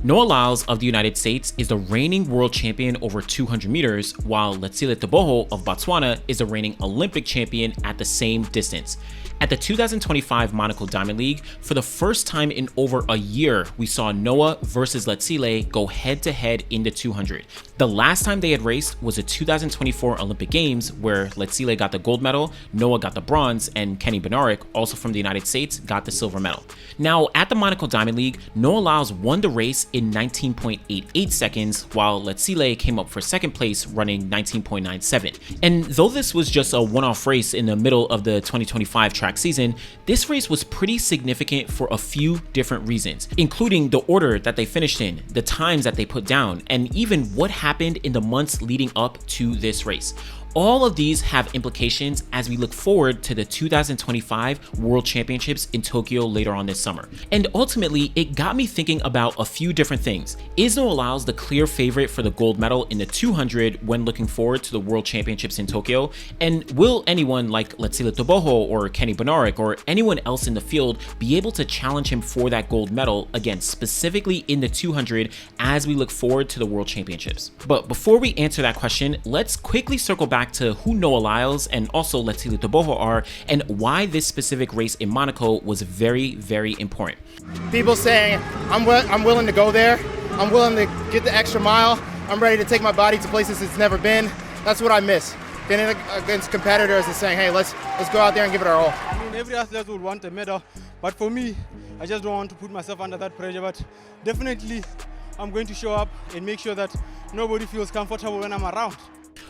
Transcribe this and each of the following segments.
Noah Lyles of the United States is the reigning world champion over 200 meters, while Letsile Tebogo of Botswana is the reigning Olympic champion at the same distance. At the 2025 Monaco Diamond League, for the first time in over a year, we saw Noah versus Letsile go head-to-head in the 200. The last time they had raced was the 2024 Olympic Games, where Letsile got the gold medal, Noah got the bronze, and Kenny Bednarek, also from the United States, got the silver medal. Now, at the Monaco Diamond League, Noah Lyles won the race in 19.88 seconds, while Letsile came up for second place running 19.97. And though this was just a one-off race in the middle of the 2025 track season, this race was pretty significant for a few different reasons, including the order that they finished in, the times that they put down, and even what happened in the months leading up to this race. All of these have implications as we look forward to the 2025 World Championships in Tokyo later on this summer. And ultimately, it got me thinking about a few different things. Is Noah Lyles the clear favorite for the gold medal in the 200 when looking forward to the World Championships in Tokyo? And will anyone like Letsile Tebogo or Kenny Bednarek or anyone else in the field be able to challenge him for that gold medal, again, specifically in the 200 as we look forward to the World Championships? But before we answer that question, let's quickly circle back to who Noah Lyles and also Letsile Tebogo are and why this specific race in Monaco was very, very important. People saying, I'm willing to go there. I'm willing to get the extra mile. I'm ready to take my body to places it's never been. That's what I miss. Getting against competitors and saying, hey, let's go out there and give it our all. I mean, every athlete would want a medal, but for me, I just don't want to put myself under that pressure. But definitely, I'm going to show up and make sure that nobody feels comfortable when I'm around.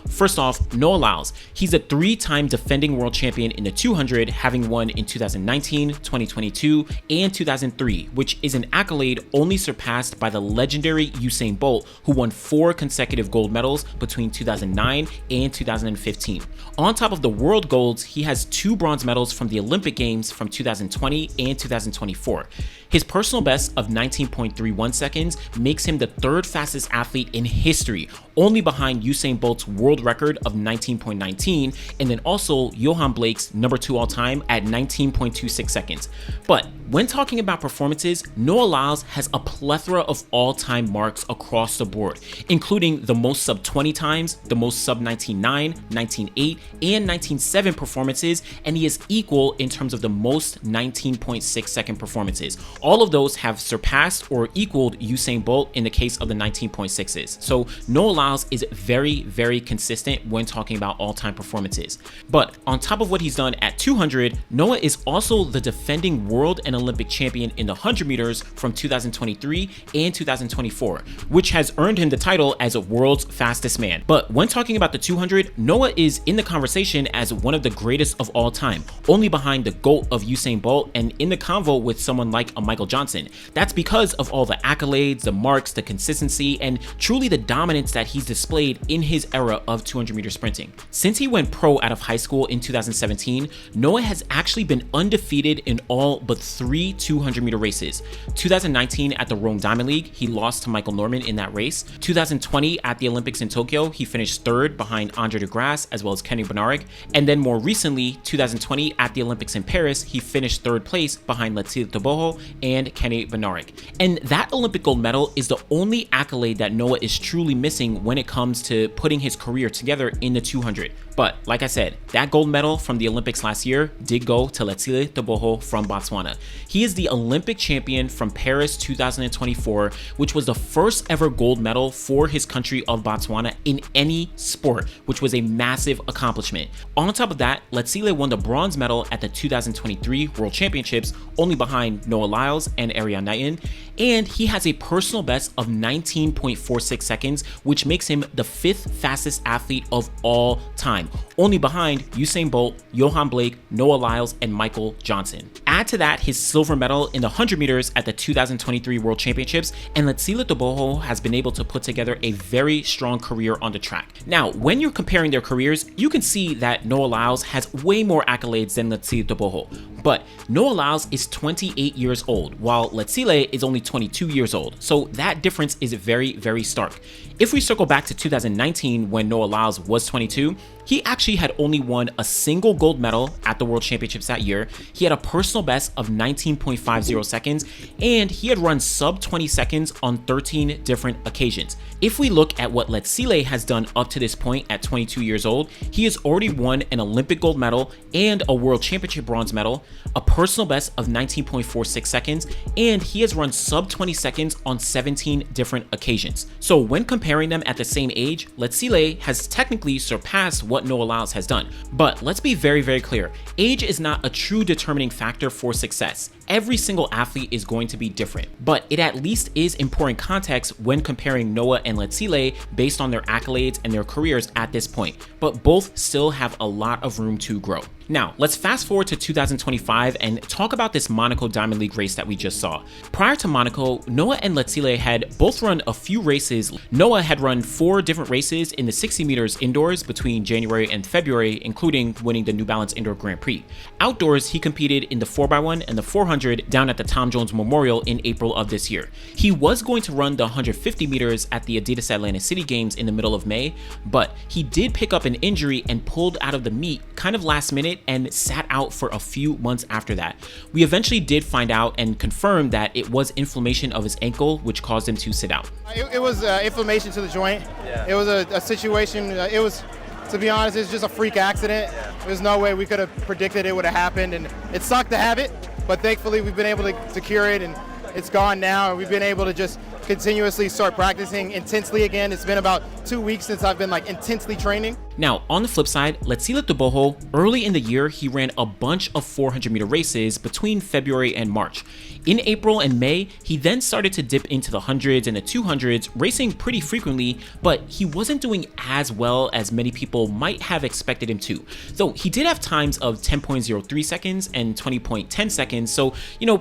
First off, Noah Lyles. He's a three-time defending world champion in the 200, having won in 2019, 2022, and 2003, which is an accolade only surpassed by the legendary Usain Bolt, who won 4 consecutive gold medals between 2009 and 2015. On top of the world golds, he has 2 bronze medals from the Olympic Games from 2020 and 2024. His personal best of 19.31 seconds makes him the 3rd fastest athlete in history, only behind Usain Bolt's world record of 19.19, and then also Johan Blake's number 2 all time at 19.26 seconds. But when talking about performances, Noah Lyles has a plethora of all-time marks across the board, including the most sub-20 times, the most sub-19.9, 19.8, and 19.7 performances, and he is equal in terms of the most 19.6 second performances. All of those have surpassed or equaled Usain Bolt in the case of the 19.6s. So Noah Lyles is very, very consistent when talking about all-time performances. But on top of what he's done at 200, Noah is also the defending world and Olympic champion in the 100 meters from 2023 and 2024, which has earned him the title as a world's fastest man. But when talking about the 200, Noah is in the conversation as one of the greatest of all time, only behind the GOAT of Usain Bolt and in the convo with someone like a Michael Johnson. That's because of all the accolades, the marks, the consistency, and truly the dominance that he's displayed in his era of 200 meter sprinting. Since he went pro out of high school in 2017, Noah has actually been undefeated in all but 3 200 meter races. 2019 at the Rome Diamond League, he lost to Michael Norman in that race. 2020 at the Olympics in Tokyo, he finished 3rd behind Andre DeGrasse as well as Kenny Bednarek. And then more recently, 2020 at the Olympics in Paris, he finished 3rd place behind Letsile Tebogo and Kenny Bednarek. And that Olympic gold medal is the only accolade that Noah is truly missing when it comes to putting his career together in the 200. But like I said, that gold medal from the Olympics last year did go to Letsile Tebogo from Botswana. He is the Olympic champion from Paris 2024, which was the first ever gold medal for his country of Botswana in any sport, which was a massive accomplishment. On top of that, Letsile won the bronze medal at the 2023 World Championships, only behind Noah Lyles and Ariane Knighton, and he has a personal best of 19.46 seconds, which makes him the 5th fastest athlete of all time, only behind Usain Bolt, Johan Blake, Noah Lyles, and Michael Johnson. Add to that his silver medal in the 100 meters at the 2023 World Championships, and Letsile Tebogo has been able to put together a very strong career on the track. Now, when you're comparing their careers, you can see that Noah Lyles has way more accolades than Letsile Tebogo, But Noah Lyles is 28 years old, while Letsile is only 22 years old, so that difference is very, very stark. If we circle back to 2019 when Noah Lyles was 22, he actually had only won a single gold medal at the World Championships that year. He had a personal best of 19.50 seconds, and he had run sub 20 seconds on 13 different occasions. If we look at what Letsile has done up to this point at 22 years old, he has already won an Olympic gold medal and a World Championship bronze medal, a personal best of 19.46 seconds, and he has run sub 20 seconds on 17 different occasions. So when comparing them at the same age, Letsile has technically surpassed what Noah Lyles has done. But let's be very, very clear. Age is not a true determining factor for success. Every single athlete is going to be different, but it at least is important context when comparing Noah and Letsile based on their accolades and their careers at this point, but both still have a lot of room to grow. Now, let's fast forward to 2025 and talk about this Monaco Diamond League race that we just saw. Prior to Monaco, Noah and Letsile had both run a few races. Noah had run 4 different races in the 60 meters indoors between January and February, including winning the New Balance Indoor Grand Prix. Outdoors, he competed in the 4x1 and the 400 down at the Tom Jones Memorial in April of this year. He was going to run the 150 meters at the Adidas Atlantic City Games in the middle of May, but he did pick up an injury and pulled out of the meet kind of last minute and sat out for a few months after that. We eventually did find out and confirm that it was inflammation of his ankle, which caused him to sit out. It was inflammation to the joint. Yeah. It was a situation, to be honest, it's just a freak accident. There's no way we could have predicted it would have happened, and it sucked to have it, but thankfully we've been able to cure it, and it's gone now, and we've been able to just continuously start practicing intensely again. It's been about 2 weeks since I've been intensely training. Now, on the flip side, Letsile Tebogo, early in the year, he ran a bunch of 400-meter races between February and March. In April and May, he then started to dip into the 100s and the 200s, racing pretty frequently, but he wasn't doing as well as many people might have expected him to. Though he did have times of 10.03 seconds and 20.10 seconds, so,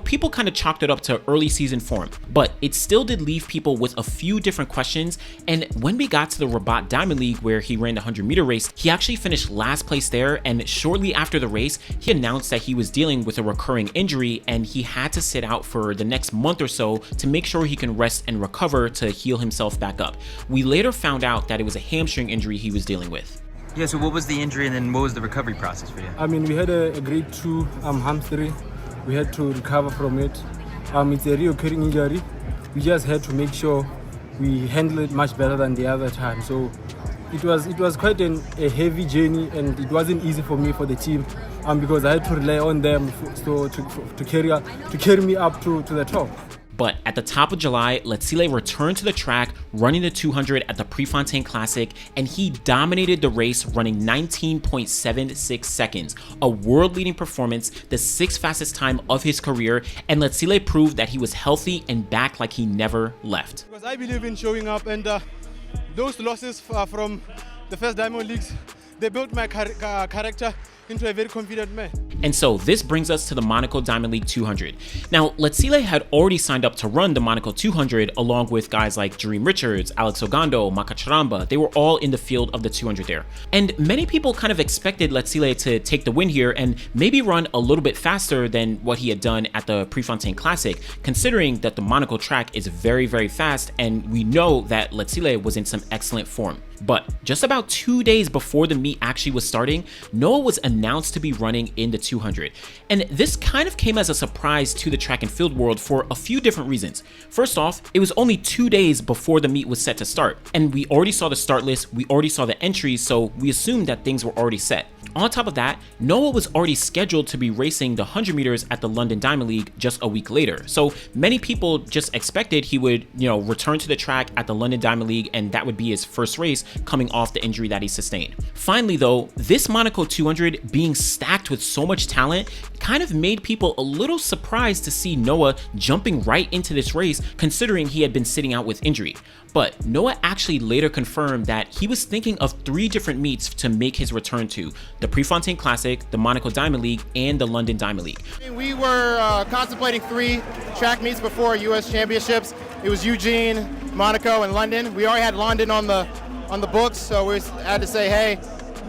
people kind of chalked it up to early season form. But it still did leave people with a few different questions, and when we got to the Rabat Diamond League, where he ran the 100-meter race, he actually finished last place there, and shortly after the race, he announced that he was dealing with a recurring injury and he had to sit out for the next month or so to make sure he can rest and recover to heal himself back up. We later found out that it was a hamstring injury he was dealing with. Yeah, so what was the injury and then what was the recovery process for you? We had a grade 2 hamstring. We had to recover from it. It's a recurring injury. We just had to make sure we handle it much better than the other time. So it was quite a heavy journey, and it wasn't easy for me, for the team, because I had to rely on them to carry me up to the top. But at the top of July, Letsile returned to the track, running the 200 at the Prefontaine Classic, and he dominated the race, running 19.76 seconds, a world-leading performance, the 6th fastest time of his career, and Letsile proved that he was healthy and back like he never left. Because I believe in showing up, and those losses from the first Diamond Leagues, they built my character into a very confident man. And so this brings us to the Monaco Diamond League 200. Now, Letsile had already signed up to run the Monaco 200 along with guys like Jareem Richards, Alex Ogando, Makacharamba. They were all in the field of the 200 there. And many people kind of expected Letsile to take the win here and maybe run a little bit faster than what he had done at the Prefontaine Classic, considering that the Monaco track is very, very fast, and we know that Letsile was in some excellent form. But just about 2 days before the meet actually was starting, Noah was announced to be running in the 200. And this kind of came as a surprise to the track and field world for a few different reasons. First off, it was only 2 days before the meet was set to start, and we already saw the start list, we already saw the entries, so we assumed that things were already set. On top of that, Noah was already scheduled to be racing the 100 meters at the London Diamond League just a week later. So many people just expected he would, return to the track at the London Diamond League, and that would be his first race coming off the injury that he sustained. Finally though, this Monaco 200 being stacked with so much talent kind of made people a little surprised to see Noah jumping right into this race, considering he had been sitting out with injury. But Noah actually later confirmed that he was thinking of 3 different meets to make his return to: the Prefontaine Classic, the Monaco Diamond League, and the London Diamond League. We were contemplating 3 track meets before US Championships. It was Eugene, Monaco, and London. We already had London on the books, so we had to say, hey,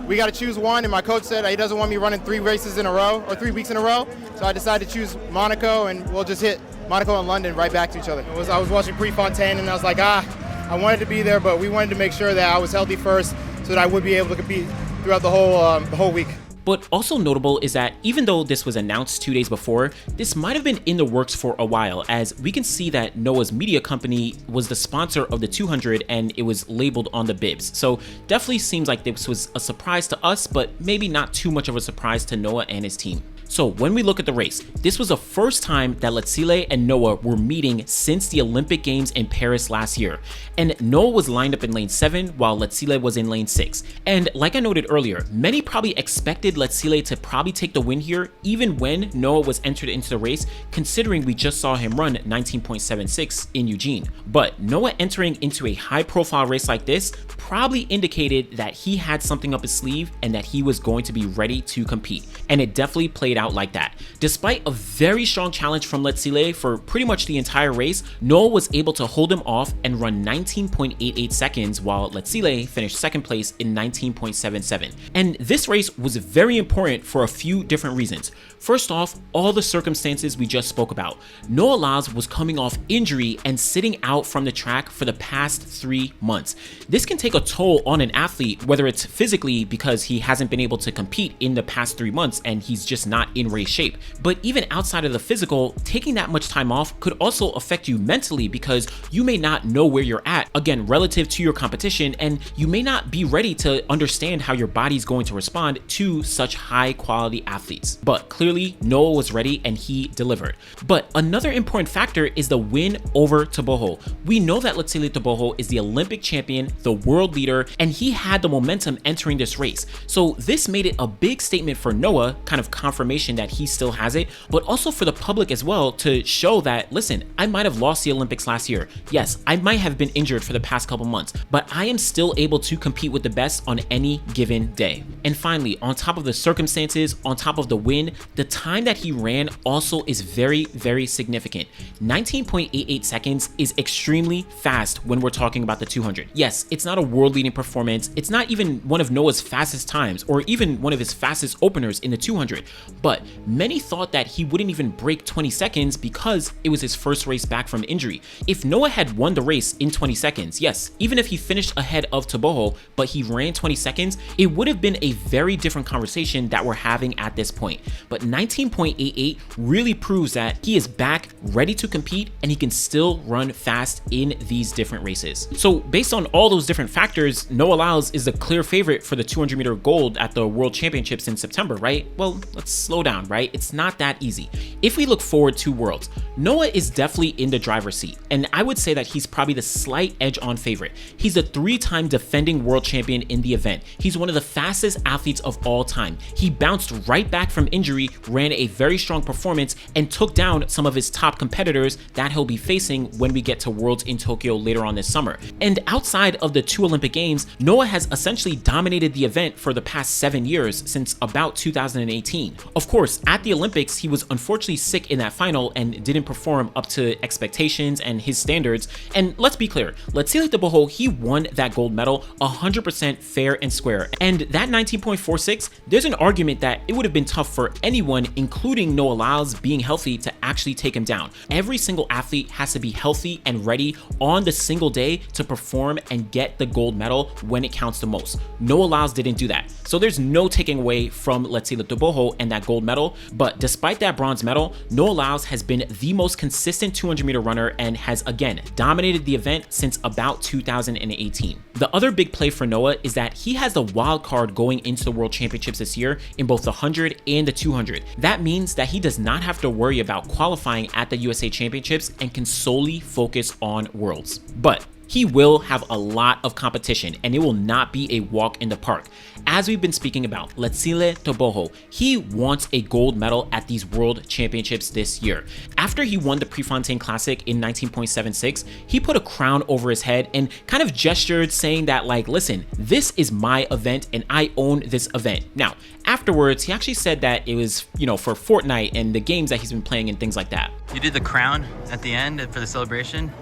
we got to choose one, and my coach said he doesn't want me running 3 races in a row or 3 weeks in a row, so I decided to choose Monaco, and we'll just hit Monaco and London right back to each other. I was watching Prefontaine, and I was like, I wanted to be there, but we wanted to make sure that I was healthy first so that I would be able to compete throughout the whole week. But also notable is that even though this was announced 2 days before, this might have been in the works for a while, as we can see that Noah's media company was the sponsor of the 200 and it was labeled on the bibs. So definitely seems like this was a surprise to us, but maybe not too much of a surprise to Noah and his team. So when we look at the race, this was the first time that Letsile and Noah were meeting since the Olympic Games in Paris last year. And Noah was lined up in lane 7 while Letsile was in lane 6. And like I noted earlier, many probably expected Letsile to probably take the win here even when Noah was entered into the race, considering we just saw him run 19.76 in Eugene. But Noah entering into a high profile race like this probably indicated that he had something up his sleeve and that he was going to be ready to compete. And it definitely played out like that. Despite a very strong challenge from Letsile for pretty much the entire race, Noah was able to hold him off and run 19.88 seconds while Letsile finished second place in 19.77. And this race was very important for a few different reasons. First off, all the circumstances we just spoke about. Noah Lyles was coming off injury and sitting out from the track for the past 3 months. This can take a toll on an athlete, whether it's physically because he hasn't been able to compete in the past 3 months and he's just not in race shape. But even outside of the physical, taking that much time off could also affect you mentally because you may not know where you're at, again, relative to your competition, and you may not be ready to understand how your body's going to respond to such high quality athletes. But clearly, Noah was ready and he delivered. But another important factor is the win over Tebogo. We know that Letsile Tebogo is the Olympic champion, the world leader, and he had the momentum entering this race. So this made it a big statement for Noah, kind of confirmation that he still has it, but also for the public as well to show that, listen, I might have lost the Olympics last year. Yes, I might have been injured for the past couple months, but I am still able to compete with the best on any given day. And finally, on top of the circumstances, on top of the win, the time that he ran also is very, very significant. 19.88 seconds is extremely fast when we're talking about the 200. Yes, it's not a world-leading performance. It's not even one of Noah's fastest times or even one of his fastest openers in the 200, but many thought that he wouldn't even break 20 seconds because it was his first race back from injury. If Noah had won the race in 20 seconds, yes, even if he finished ahead of Tebogo, but he ran 20 seconds, it would have been a very different conversation that we're having at this point. But 19.88 really proves that he is back, ready to compete, and he can still run fast in these different races. So based on all those different factors, Noah Lyles is the clear favorite for the 200 meter gold at the World Championships in September, right? Well, let's slow down, right? It's not that easy. If we look forward to Worlds, Noah is definitely in the driver's seat, and I would say that he's probably the slight edge on favorite. He's a 3-time defending world champion in the event. He's one of the fastest athletes of all time. He bounced right back from injury, ran a very strong performance, and took down some of his top competitors that he'll be facing when we get to Worlds in Tokyo later on this summer. And outside of the 2 Olympic Games, Noah has essentially dominated the event for the past 7 years, since about 2018. Of course, at the Olympics, he was unfortunately sick in that final and didn't perform up to expectations and his standards. And let's be clear, Letsile Tebogo, he won that gold medal 100% fair and square. And that 19.46, there's an argument that it would have been tough for anyone, including Noah Lyles, being healthy to actually take him down. Every single athlete has to be healthy and ready on the single day to perform and get the gold medal when it counts the most. Noah Lyles didn't do that. So there's no taking away from Letsile Tebogo and that gold medal. But despite that bronze medal, Noah Lyles has been the most consistent 200 meter runner and has again dominated the event since about 2018. The other big play for Noah is that he has the wild card going into the World Championships this year in both the 100 and the 200. That means that he does not have to worry about qualifying at the USA Championships and can solely focus on Worlds. But he will have a lot of competition and it will not be a walk in the park. As we've been speaking about, Letsile Tebogo, he wants a gold medal at these World Championships this year. After he won the Prefontaine Classic in 19.76, he put a crown over his head and kind of gestured saying that, like, listen, this is my event and I own this event. Now, afterwards, he actually said that it was, for Fortnite and the games that he's been playing and things like that. You did the crown at the end for the celebration?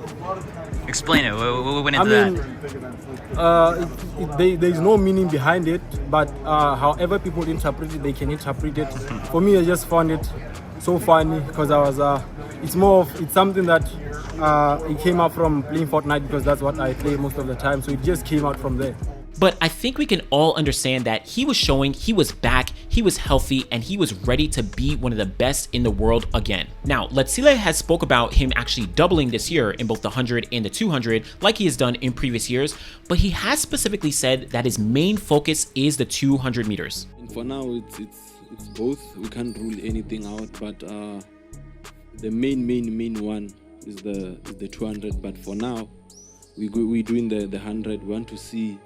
Explain it. What went into that? There's no meaning behind it, but however people interpret it, they can interpret it. For me, I just found it so funny because it's something that it came out from playing Fortnite, because that's what I play most of the time. So it just came out from there. But I think we can all understand that he was showing he was back, he was healthy, and he was ready to be one of the best in the world again. Now, Letsile has spoke about him actually doubling this year in both the 100 and the 200 like he has done in previous years, but he has specifically said that his main focus is the 200 meters. And for now, it's both. We can't rule anything out, but the main one is the 200. But for now, we're doing the 100. We want to see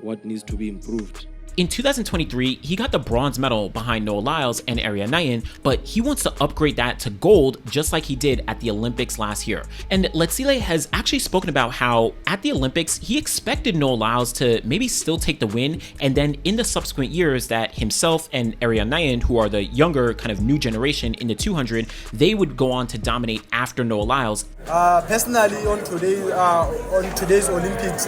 what needs to be improved. In 2023, he got the bronze medal behind Noah Lyles and Arian Nayan, but he wants to upgrade that to gold just like he did at the Olympics last year. And Letsile has actually spoken about how at the Olympics, he expected Noah Lyles to maybe still take the win, and then in the subsequent years that himself and Arian Nayan, who are the younger kind of new generation in the 200, they would go on to dominate after Noah Lyles. Personally, on today's Olympics,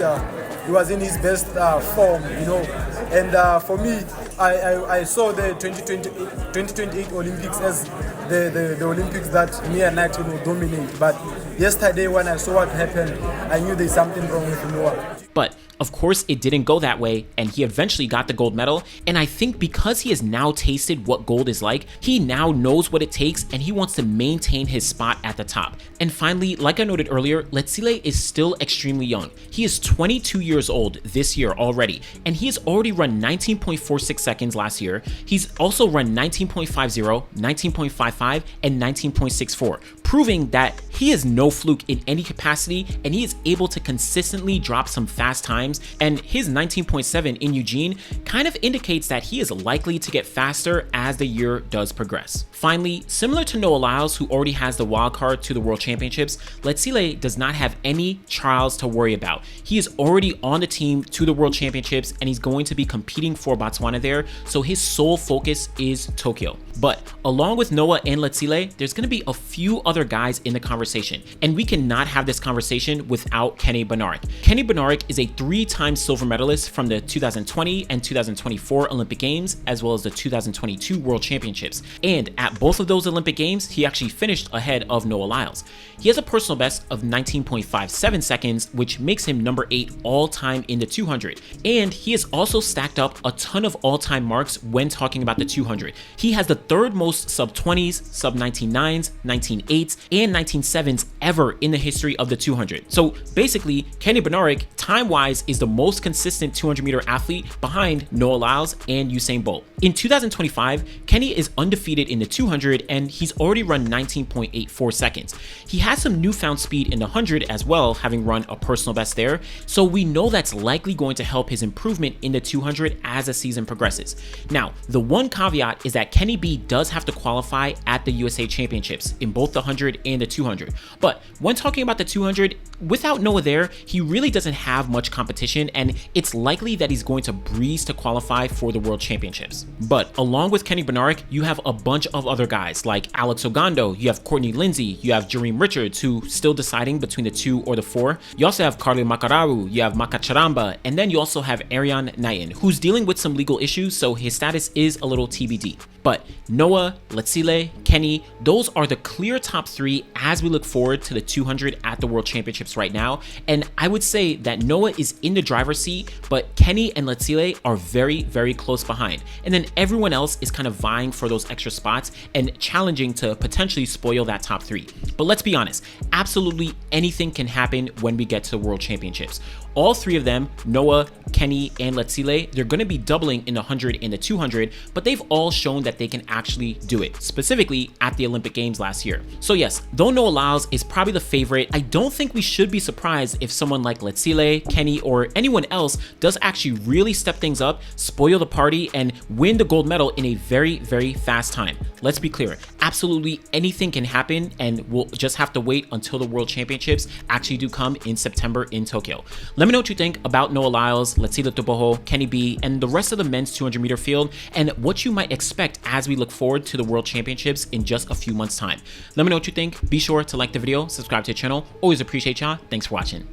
he was in his best form, and for me, I saw the 2028 Olympics as the Olympics that me and Naito will dominate. But yesterday, when I saw what happened, I knew there's something wrong with Noah. But of course, it didn't go that way, and he eventually got the gold medal. And I think because he has now tasted what gold is like, he now knows what it takes, and he wants to maintain his spot at the top. And finally, like I noted earlier, Letsile is still extremely young. He is 22 years old this year already, and he has already run 19.46 seconds last year. He's also run 19.50, 19.55, and 19.64, proving that he is no fluke in any capacity, and he is able to consistently drop some fast times, and his 19.7 in Eugene kind of indicates that he is likely to get faster as the year does progress. Finally, similar to Noah Lyles, who already has the wild card to the World Championships, Letsile does not have any trials to worry about. He is already on the team to the World Championships, and he's going to be competing for Botswana there, so his sole focus is Tokyo. But along with Noah and Letsile, there's going to be a few other guys in the conversation, and we cannot have this conversation without Kenny Bednarek. Kenny Bednarek is a 3-time silver medalist from the 2020 and 2024 Olympic Games, as well as the 2022 World Championships. And at both of those Olympic Games, he actually finished ahead of Noah Lyles. He has a personal best of 19.57 seconds, which makes him number 8 all-time in the 200. And he has also stacked up a ton of all-time marks when talking about the 200. He has the third most sub-20s, sub-19.9s, 19.8s, and 19.7s ever in the history of the 200. So basically, Kenny Bednarek, time-wise, is the most consistent 200-meter athlete behind Noah Lyles and Usain Bolt. In 2025, Kenny is undefeated in the 200, and he's already run 19.84 seconds. He has some newfound speed in the 100 as well, having run a personal best there, so we know that's likely going to help his improvement in the 200 as the season progresses. Now, the one caveat is that Kenny B does have to qualify at the USA Championships in both the 100 and the 200. But when talking about the 200, without Noah there, he really doesn't have much competition, and it's likely that he's going to breeze to qualify for the World Championships. But along with Kenny Bednarek, you have a bunch of other guys like Alex Ogando, you have Courtney Lindsay, you have Jareem Richards, who still deciding between the 2 or the 4. You also have Carly Makarawu, you have Makacharamba, and then you also have Arian Nayan, who's dealing with some legal issues, so his status is a little TBD. But Noah, Letsile, Kenny, those are the clear top 3 as we look forward to the 200 at the World Championships right now. And I would say that Noah is in the driver's seat, but Kenny and Letsile are very, very close behind. And then everyone else is kind of vying for those extra spots and challenging to potentially spoil that top 3. But let's be honest, absolutely anything can happen when we get to the World Championships. All 3 of them, Noah, Kenny, and Letsile, they're going to be doubling in the 100 and the 200, but they've all shown that they can actually do it, specifically at the Olympic Games last year. So yes, though Noah Lyles is probably the favorite, I don't think we should be surprised if someone like Letsile, Kenny, or anyone else does actually really step things up, spoil the party, and win the gold medal in a very, very fast time. Let's be clear, absolutely anything can happen, and we'll just have to wait until the World Championships actually do come in September in Tokyo. Let me know what you think about Noah Lyles, Letsile Tebogo, Kenny B, and the rest of the men's 200-meter field, and what you might expect as we look forward to the World Championships in just a few months' time. Let me know what you think. Be sure to like the video, subscribe to the channel. Always appreciate y'all. Thanks for watching.